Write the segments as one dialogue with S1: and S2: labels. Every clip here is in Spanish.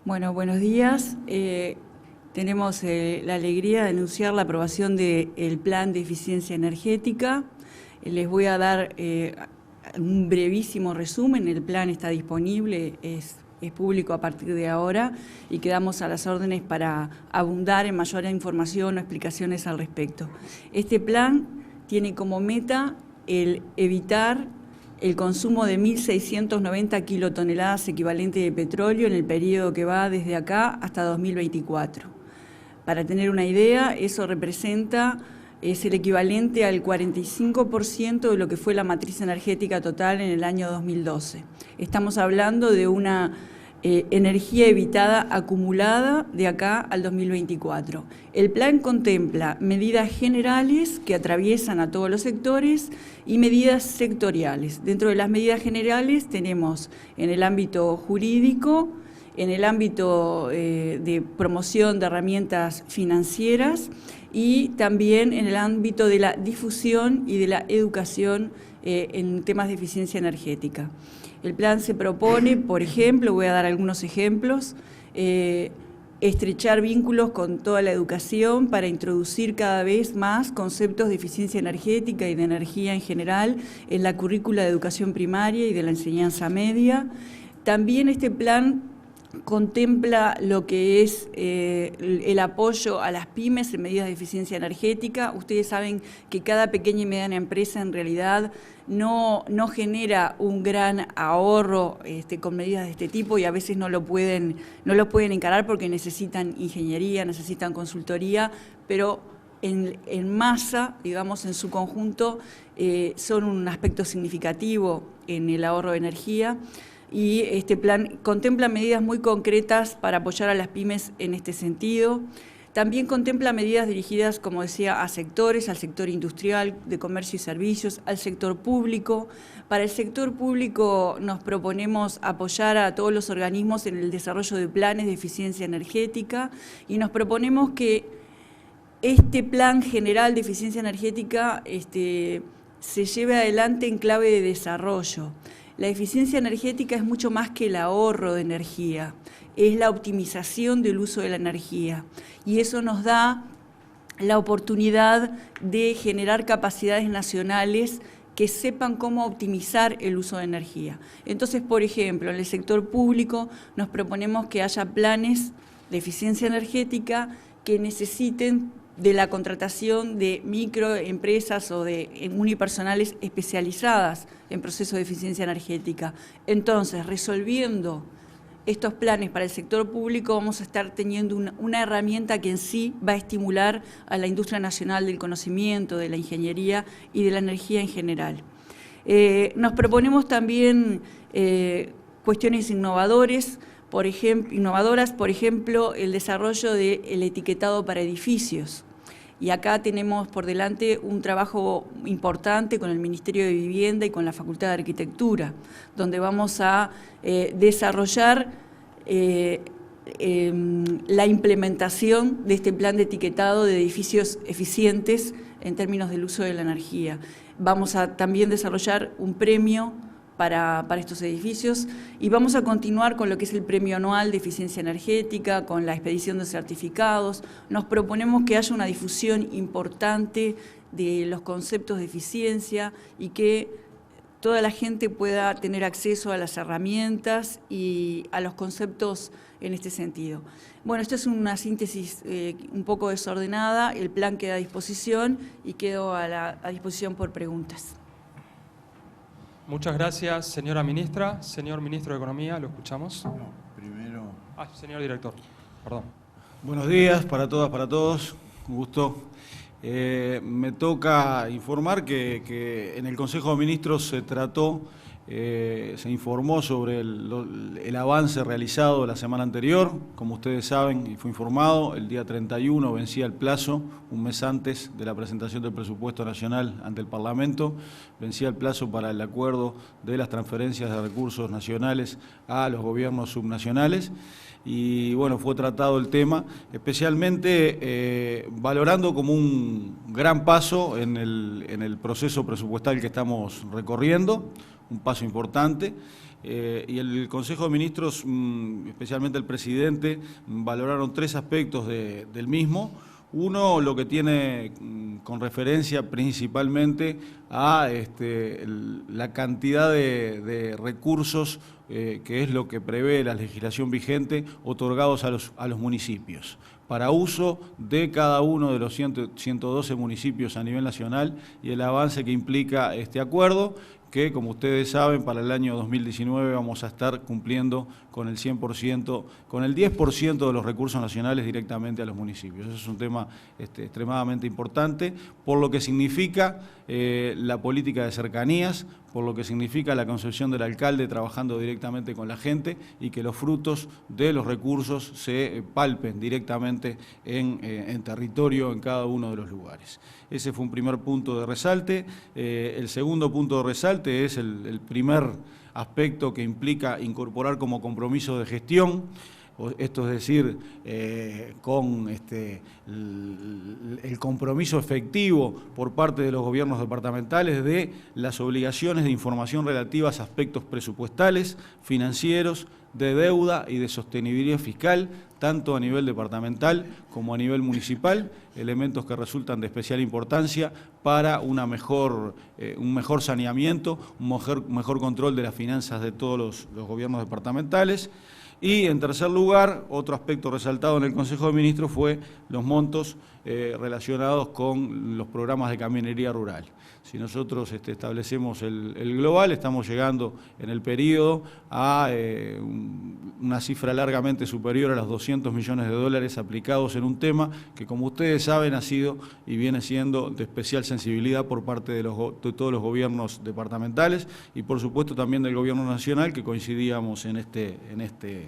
S1: Bueno, buenos días. Tenemos la alegría de anunciar la aprobación del Plan de Eficiencia Energética. Les voy a dar un brevísimo resumen. El plan está disponible, es público a partir de ahora y quedamos a las órdenes para abundar en mayor información o explicaciones al respecto. Este plan tiene como meta el evitar el consumo de 1.690 kilotoneladas equivalentes de petróleo en el periodo que va desde acá hasta 2024. Para tener una idea, eso es el equivalente al 45% de lo que fue la matriz energética total en el año 2012. Estamos hablando de una energía evitada acumulada de acá al 2024. El plan contempla medidas generales que atraviesan a todos los sectores y medidas sectoriales. Dentro de las medidas generales tenemos en el ámbito jurídico, en el ámbito de promoción de herramientas financieras y también en el ámbito de la difusión y de la educación en temas de eficiencia energética. El plan se propone, por ejemplo, voy a dar algunos ejemplos, estrechar vínculos con toda la educación para introducir cada vez más conceptos de eficiencia energética y de energía en general en la currícula de educación primaria y de la enseñanza media. También este plan contempla lo que es el apoyo a las pymes en medidas de eficiencia energética. Ustedes saben que cada pequeña y mediana empresa en realidad no genera un gran ahorro con medidas de este tipo y a veces no lo pueden encarar porque necesitan ingeniería, necesitan consultoría, pero en masa, digamos, en su conjunto, son un aspecto significativo en el ahorro de energía. Y este plan contempla medidas muy concretas para apoyar a las pymes en este sentido. También contempla medidas dirigidas, como decía, a sectores, al sector industrial, de comercio y servicios, al sector público. Para el sector público nos proponemos apoyar a todos los organismos en el desarrollo de planes de eficiencia energética y nos proponemos que este plan general de eficiencia energética se lleve adelante en clave de desarrollo. La eficiencia energética es mucho más que el ahorro de energía, es la optimización del uso de la energía y eso nos da la oportunidad de generar capacidades nacionales que sepan cómo optimizar el uso de energía. Entonces, por ejemplo, en el sector público nos proponemos que haya planes de eficiencia energética que necesiten de la contratación de microempresas o de unipersonales especializadas en procesos de eficiencia energética. Entonces, resolviendo estos planes para el sector público, vamos a estar teniendo una herramienta que en sí va a estimular a la industria nacional del conocimiento, de la ingeniería y de la energía en general. Nos proponemos también cuestiones innovadoras, por ejemplo, el desarrollo del etiquetado para edificios. Y acá tenemos por delante un trabajo importante con el Ministerio de Vivienda y con la Facultad de Arquitectura, donde vamos a desarrollar la implementación de este plan de etiquetado de edificios eficientes en términos del uso de la energía. Vamos a también desarrollar un premio para estos edificios y vamos a continuar con lo que es el premio anual de eficiencia energética, con la expedición de certificados. Nos proponemos que haya una difusión importante de los conceptos de eficiencia y que toda la gente pueda tener acceso a las herramientas y a los conceptos en este sentido. Bueno, esta es una síntesis un poco desordenada, el plan queda a disposición y quedo a disposición por preguntas.
S2: Muchas gracias, señora ministra. Señor ministro de Economía, lo escuchamos.
S3: No, primero...
S2: Señor director, perdón.
S3: Buenos días para todas, para todos. Un gusto. Me toca informar que en el Consejo de Ministros se informó sobre el avance realizado la semana anterior. Como ustedes saben, y fue informado, el día 31 vencía el plazo, un mes antes de la presentación del presupuesto nacional ante el Parlamento, vencía el plazo para el acuerdo de las transferencias de recursos nacionales a los gobiernos subnacionales. Y bueno, fue tratado el tema, especialmente valorando como un gran paso en el proceso presupuestal que estamos recorriendo, un paso importante, y el Consejo de Ministros, especialmente el presidente, valoraron 3 aspectos del mismo. Uno, lo que tiene con referencia principalmente a la cantidad de recursos, que es lo que prevé la legislación vigente, otorgados a los municipios, para uso de cada uno de los 112 municipios a nivel nacional, y el avance que implica este acuerdo, que, como ustedes saben, para el año 2019 vamos a estar cumpliendo con el 100%, con el 10% de los recursos nacionales directamente a los municipios. Eso es un tema extremadamente importante, por lo que significa la política de cercanías, por lo que significa la concepción del alcalde trabajando directamente con la gente, y que los frutos de los recursos se palpen directamente en territorio en cada uno de los lugares. Ese fue un primer punto de resalte. El segundo punto de resalte es el primer aspecto que implica incorporar como compromiso de gestión, esto es decir, con el compromiso efectivo por parte de los gobiernos departamentales de las obligaciones de información relativas a aspectos presupuestales, financieros, de deuda y de sostenibilidad fiscal, tanto a nivel departamental como a nivel municipal, elementos que resultan de especial importancia para un mejor saneamiento, un mejor control de las finanzas de todos los gobiernos departamentales. Y, en tercer lugar, otro aspecto resaltado en el Consejo de Ministros fue los montos relacionados con los programas de caminería rural. Si nosotros establecemos el global, estamos llegando en el periodo a una cifra largamente superior a los 200 millones de dólares aplicados en un tema que, como ustedes saben, ha sido y viene siendo de especial sensibilidad por parte de todos los gobiernos departamentales y, por supuesto, también del Gobierno Nacional, que coincidíamos en este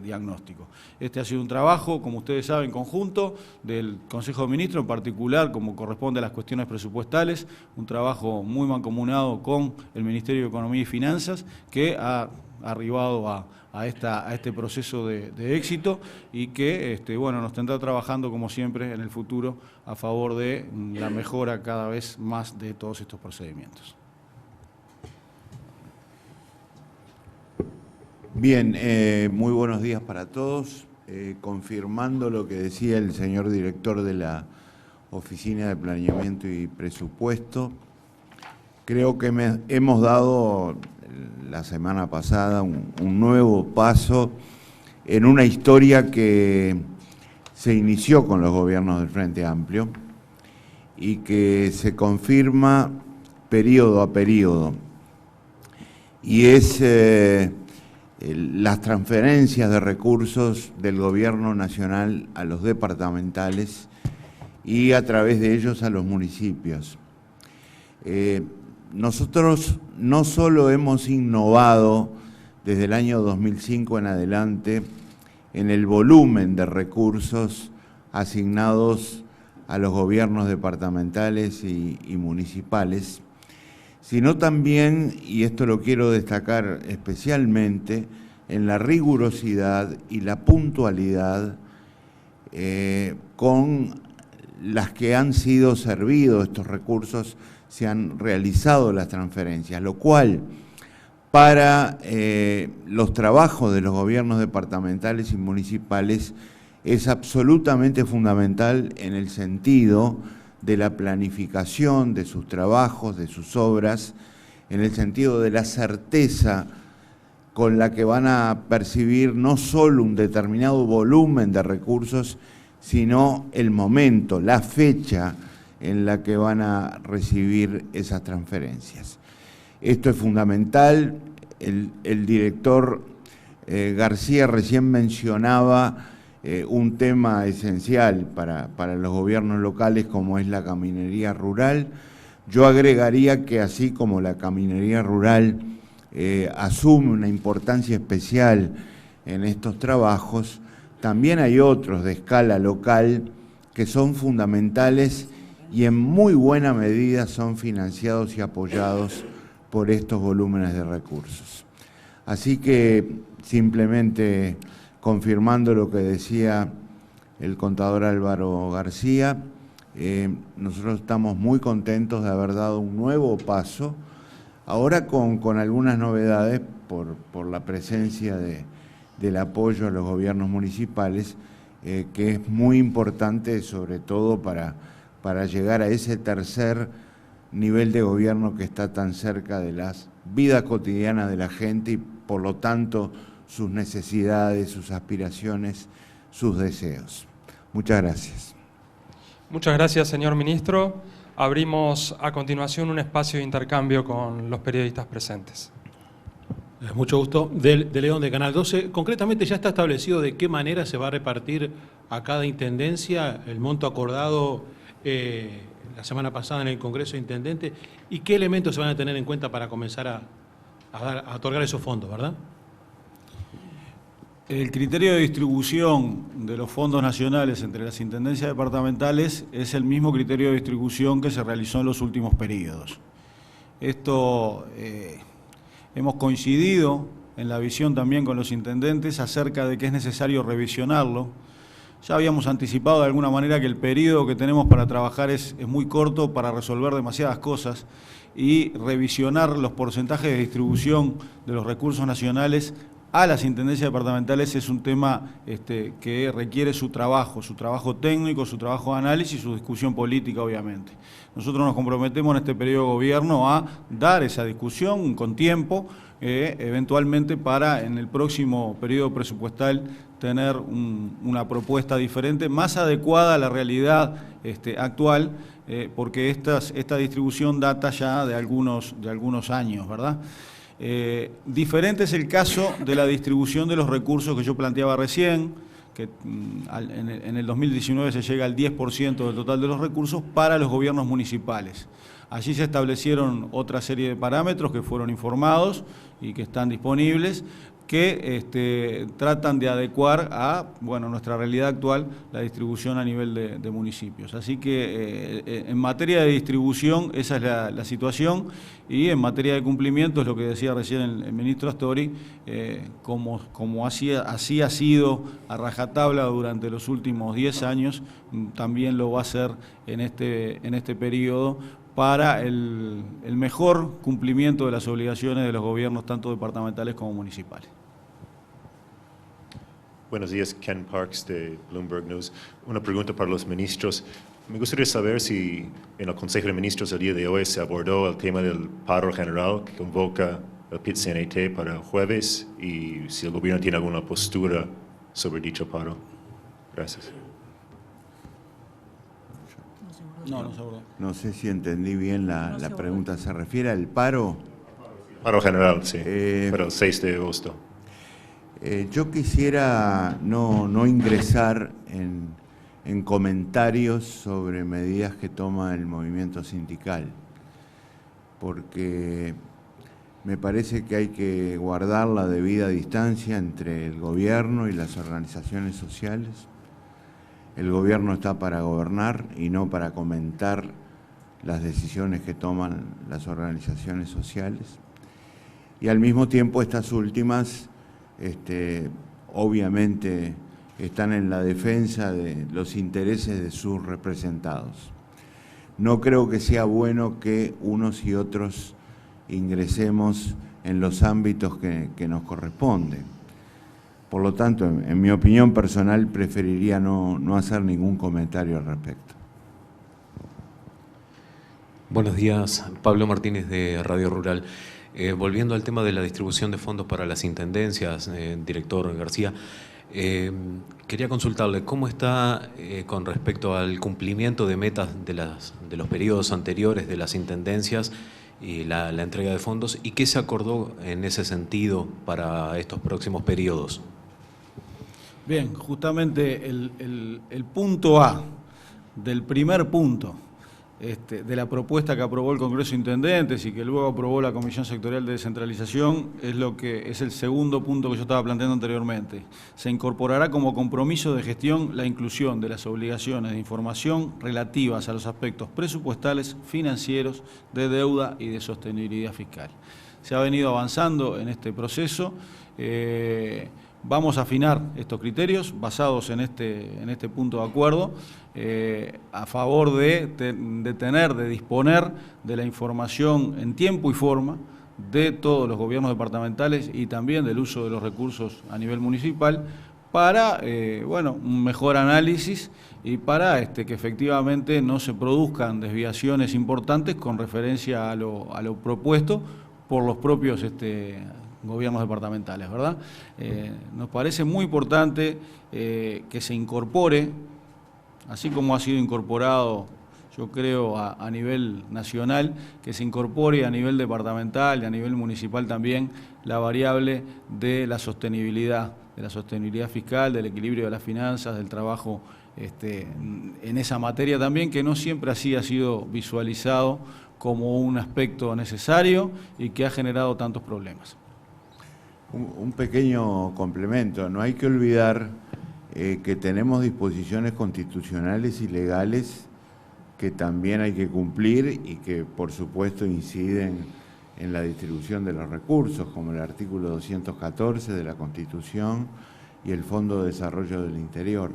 S3: diagnóstico. Este ha sido un trabajo, como ustedes saben, conjunto del Consejo de Ministros, en particular, como corresponde a las cuestiones presupuestales, un trabajo muy mancomunado con el Ministerio de Economía y Finanzas, que ha arribado a este proceso de éxito, y que bueno, nos tendrá trabajando, como siempre, en el futuro a favor de la mejora cada vez más de todos estos procedimientos.
S4: Bien, muy buenos días para todos. Confirmando lo que decía el señor director de la Oficina de Planeamiento y Presupuesto, creo que hemos dado la semana pasada un nuevo paso en una historia que se inició con los gobiernos del Frente Amplio y que se confirma periodo a periodo, y es las transferencias de recursos del Gobierno Nacional a los departamentales y a través de ellos a los municipios. Nosotros no solo hemos innovado desde el año 2005 en adelante en el volumen de recursos asignados a los gobiernos departamentales y municipales, sino también, y esto lo quiero destacar especialmente, en la rigurosidad y la puntualidad con las que han sido servidos estos recursos, se han realizado las transferencias, lo cual para los trabajos de los gobiernos departamentales y municipales es absolutamente fundamental en el sentido de la planificación de sus trabajos, de sus obras, en el sentido de la certeza con la que van a percibir no solo un determinado volumen de recursos, sino el momento, la fecha en la que van a recibir esas transferencias. Esto es fundamental. El director García recién mencionaba un tema esencial para los gobiernos locales, como es la caminería rural. Yo agregaría que, así como la caminería rural asume una importancia especial en estos trabajos, también hay otros de escala local que son fundamentales y en muy buena medida son financiados y apoyados por estos volúmenes de recursos. Así que, simplemente confirmando lo que decía el contador Álvaro García, nosotros estamos muy contentos de haber dado un nuevo paso Ahora con algunas novedades por la presencia del apoyo a los gobiernos municipales, que es muy importante sobre todo para llegar a ese tercer nivel de gobierno que está tan cerca de las vidas cotidianas de la gente y por lo tanto sus necesidades, sus aspiraciones, sus deseos. Muchas gracias.
S2: Muchas gracias, señor ministro. Abrimos a continuación un espacio de intercambio con los periodistas presentes.
S5: Mucho gusto. De León, de Canal 12. Concretamente, ¿ya está establecido de qué manera se va a repartir a cada intendencia el monto acordado la semana pasada en el Congreso de Intendentes? ¿Y qué elementos se van a tener en cuenta para comenzar a otorgar esos fondos, verdad?
S3: El criterio de distribución de los fondos nacionales entre las intendencias departamentales es el mismo criterio de distribución que se realizó en los últimos periodos. Esto hemos coincidido en la visión también con los intendentes acerca de que es necesario revisionarlo. Ya habíamos anticipado de alguna manera que el periodo que tenemos para trabajar es muy corto para resolver demasiadas cosas y revisionar los porcentajes de distribución de los recursos nacionales a las intendencias departamentales es un tema que requiere su trabajo técnico, su trabajo de análisis y su discusión política, obviamente. Nosotros nos comprometemos en este periodo de gobierno a dar esa discusión con tiempo, eventualmente para en el próximo periodo presupuestal tener una propuesta diferente, más adecuada a la realidad actual, porque esta distribución data ya de algunos años, ¿verdad? Diferente es el caso de la distribución de los recursos que yo planteaba recién, que en el 2019 se llega al 10% del total de los recursos para los gobiernos municipales. Allí se establecieron otra serie de parámetros que fueron informados y que están disponibles, que tratan de adecuar a nuestra realidad actual la distribución a nivel de municipios. Así que en materia de distribución esa es la situación y en materia de cumplimiento es lo que decía recién el ministro Astori, como así ha sido a rajatabla durante los últimos 10 años, también lo va a ser en este periodo para el mejor cumplimiento de las obligaciones de los gobiernos tanto departamentales como municipales.
S6: Buenos días, Ken Parks de Bloomberg News. Una pregunta para los ministros. Me gustaría saber si en el Consejo de Ministros el día de hoy se abordó el tema del paro general que convoca el PIT-CNT para jueves y si el gobierno tiene alguna postura sobre dicho paro. Gracias.
S3: No se abordó.
S4: No sé si entendí bien la pregunta. ¿Se refiere al paro?
S6: Paro general, sí, para el 6 de agosto.
S4: Yo quisiera no ingresar en comentarios sobre medidas que toma el movimiento sindical, porque me parece que hay que guardar la debida distancia entre el gobierno y las organizaciones sociales. El gobierno está para gobernar y no para comentar las decisiones que toman las organizaciones sociales. Y al mismo tiempo estas últimas obviamente están en la defensa de los intereses de sus representados. No creo que sea bueno que unos y otros ingresemos en los ámbitos que nos corresponden. Por lo tanto, en mi opinión personal, preferiría no hacer ningún comentario al respecto.
S7: Buenos días, Pablo Martínez de Radio Rural. Volviendo al tema de la distribución de fondos para las intendencias, director García, quería consultarle cómo está con respecto al cumplimiento de metas de los periodos anteriores de las intendencias y la entrega de fondos, y qué se acordó en ese sentido para estos próximos periodos.
S3: Bien, justamente el punto A del primer punto de la propuesta que aprobó el Congreso de Intendentes y que luego aprobó la Comisión Sectorial de Descentralización es el segundo punto que yo estaba planteando anteriormente. Se incorporará como compromiso de gestión la inclusión de las obligaciones de información relativas a los aspectos presupuestales, financieros, de deuda y de sostenibilidad fiscal. Se ha venido avanzando en este proceso. Vamos a afinar estos criterios basados en este punto de acuerdo a favor de disponer de la información en tiempo y forma de todos los gobiernos departamentales y también del uso de los recursos a nivel municipal para un mejor análisis y para que efectivamente no se produzcan desviaciones importantes con referencia a lo propuesto por los propios gobiernos departamentales, ¿verdad? Nos parece muy importante que se incorpore, así como ha sido incorporado, yo creo, a nivel nacional, que se incorpore a nivel departamental y a nivel municipal también la variable de la sostenibilidad fiscal, del equilibrio de las finanzas, del trabajo en esa materia también, que no siempre así ha sido visualizado como un aspecto necesario y que ha generado tantos problemas.
S4: Un pequeño complemento, no hay que olvidar que tenemos disposiciones constitucionales y legales que también hay que cumplir y que por supuesto inciden en la distribución de los recursos, como el artículo 214 de la Constitución y el Fondo de Desarrollo del Interior.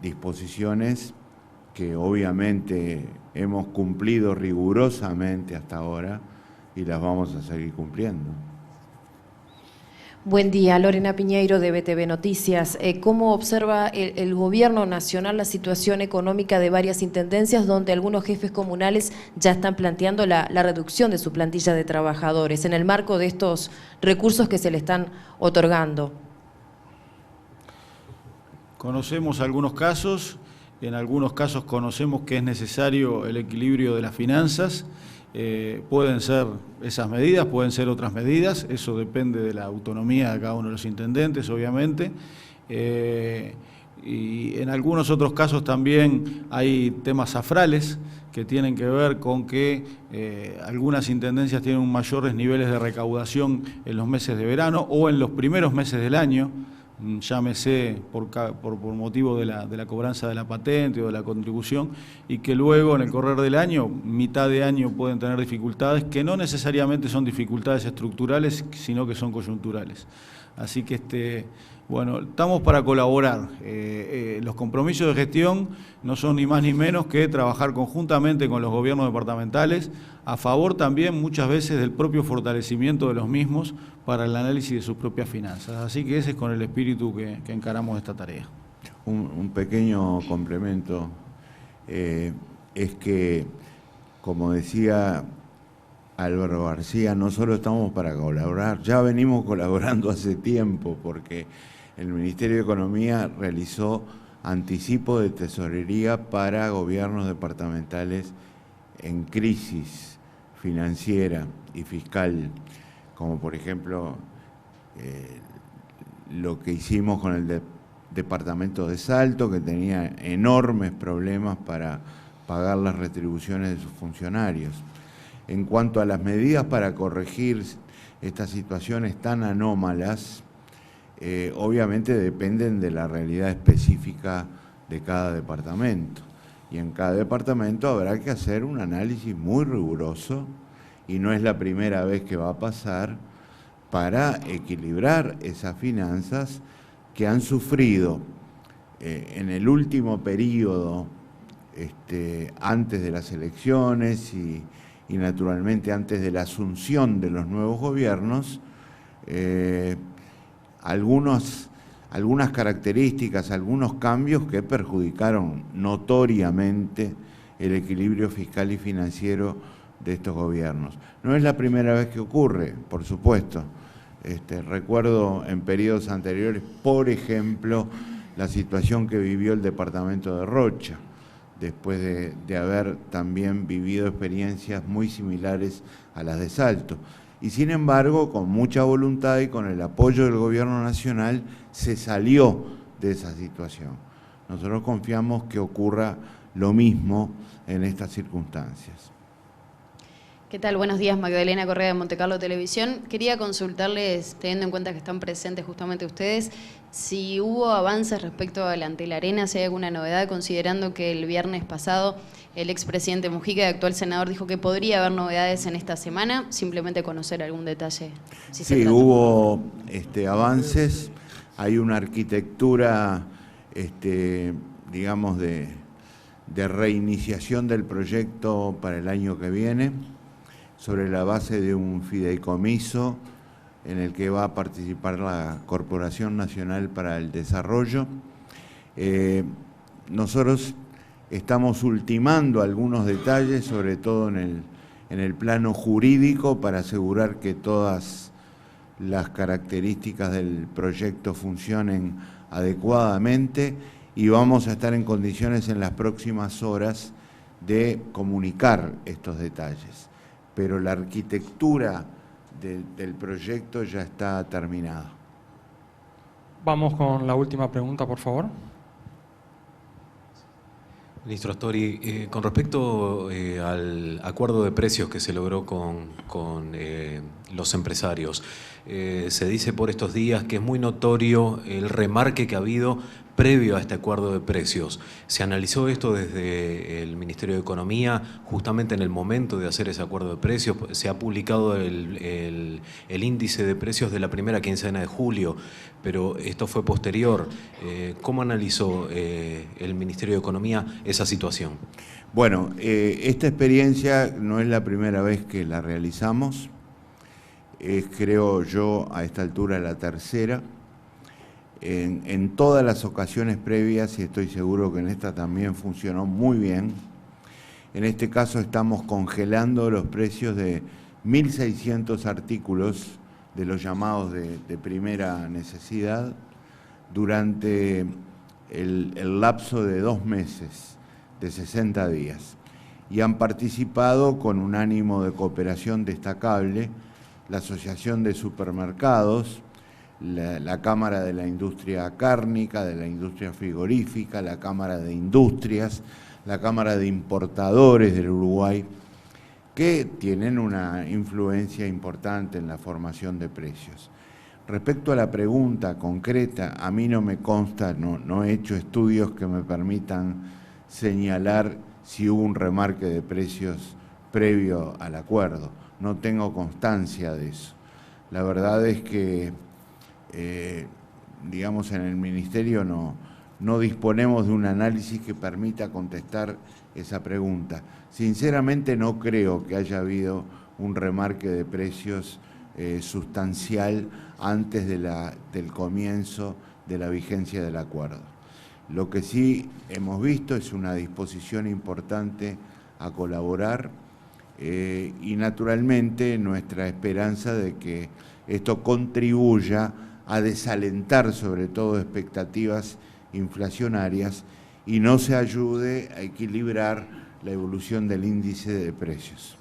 S4: Disposiciones que obviamente hemos cumplido rigurosamente hasta ahora y las vamos a seguir cumpliendo.
S8: Buen día, Lorena Piñeiro de BTV Noticias. ¿Cómo observa el Gobierno Nacional la situación económica de varias intendencias donde algunos jefes comunales ya están planteando la reducción de su plantilla de trabajadores en el marco de estos recursos que se le están otorgando?
S3: Conocemos algunos casos, en algunos casos conocemos que es necesario el equilibrio de las finanzas. Pueden ser esas medidas, pueden ser otras medidas, eso depende de la autonomía de cada uno de los intendentes, obviamente. Y en algunos otros casos también hay temas zafrales que tienen que ver con que algunas intendencias tienen mayores niveles de recaudación en los meses de verano o en los primeros meses del año, llámese por motivo de la cobranza de la patente o de la contribución, y que luego en el correr del año, mitad de año, pueden tener dificultades que no necesariamente son dificultades estructurales, sino que son coyunturales. Así que estamos para colaborar. Los compromisos de gestión no son ni más ni menos que trabajar conjuntamente con los gobiernos departamentales, a favor también muchas veces del propio fortalecimiento de los mismos para el análisis de sus propias finanzas. Así que ese es con el espíritu que encaramos esta tarea.
S4: Un pequeño complemento es que, como decía Álvaro García, no solo estamos para colaborar, ya venimos colaborando hace tiempo, porque el Ministerio de Economía realizó anticipo de tesorería para gobiernos departamentales en crisis financiera y fiscal, como por ejemplo lo que hicimos con el departamento de Salto, que tenía enormes problemas para pagar las retribuciones de sus funcionarios. En cuanto a las medidas para corregir estas situaciones tan anómalas, obviamente dependen de la realidad específica de cada departamento. Y en cada departamento habrá que hacer un análisis muy riguroso, y no es la primera vez que va a pasar, para equilibrar esas finanzas que han sufrido en el último periodo, antes de las elecciones y naturalmente antes de la asunción de los nuevos gobiernos, algunas características, algunos cambios que perjudicaron notoriamente el equilibrio fiscal y financiero de estos gobiernos. No es la primera vez que ocurre, por supuesto. Recuerdo en periodos anteriores, por ejemplo, la situación que vivió el departamento de Rocha, después de haber también vivido experiencias muy similares a las de Salto. Y sin embargo, con mucha voluntad y con el apoyo del Gobierno Nacional, se salió de esa situación. Nosotros confiamos que ocurra lo mismo en estas circunstancias.
S9: ¿Qué tal? Buenos días, Magdalena Correa de Montecarlo Televisión. Quería consultarles, teniendo en cuenta que están presentes justamente ustedes, si hubo avances respecto a la Antel Arena, si hay alguna novedad, considerando que el viernes pasado el expresidente Mujica y actual senador dijo que podría haber novedades en esta semana, simplemente conocer algún detalle.
S4: Sí, hubo avances, hay una arquitectura, digamos, de reiniciación del proyecto para el año que viene. sobre la base de un fideicomiso en el que va a participar la Corporación Nacional para el Desarrollo. Nosotros estamos ultimando algunos detalles, sobre todo en el plano jurídico, para asegurar que todas las características del proyecto funcionen adecuadamente, y vamos a estar en condiciones en las próximas horas de comunicar estos detalles. Pero la arquitectura del proyecto ya está terminada.
S2: Vamos con la última pregunta, por favor.
S7: Ministro Astori, con respecto al acuerdo de precios que se logró con los empresarios, se dice por estos días que es muy notorio el remarque que ha habido previo a este acuerdo de precios. ¿Se analizó esto desde el Ministerio de Economía justamente en el momento de hacer ese acuerdo de precios? Se ha publicado el índice de precios de la primera quincena de julio, pero esto fue posterior. ¿Cómo analizó el Ministerio de Economía esa situación?
S4: Bueno, esta experiencia no es la primera vez que la realizamos. Es, creo yo, a esta altura la tercera. En todas las ocasiones previas, y estoy seguro que en esta también funcionó muy bien, en este caso estamos congelando los precios de 1.600 artículos de los llamados de primera necesidad durante el lapso de 2 meses, de 60 días. Y han participado con un ánimo de cooperación destacable la Asociación de Supermercados, la Cámara de la Industria Cárnica, de la Industria Frigorífica, la Cámara de Industrias, la Cámara de Importadores del Uruguay, que tienen una influencia importante en la formación de precios. Respecto a la pregunta concreta, a mí no me consta, no he hecho estudios que me permitan señalar si hubo un remarque de precios previo al acuerdo. No tengo constancia de eso. La verdad es que digamos, en el Ministerio no disponemos de un análisis que permita contestar esa pregunta. Sinceramente no creo que haya habido un remarque de precios sustancial antes del comienzo de la vigencia del acuerdo. Lo que sí hemos visto es una disposición importante a colaborar y naturalmente nuestra esperanza de que esto contribuya a desalentar sobre todo expectativas inflacionarias y no se ayude a equilibrar la evolución del índice de precios.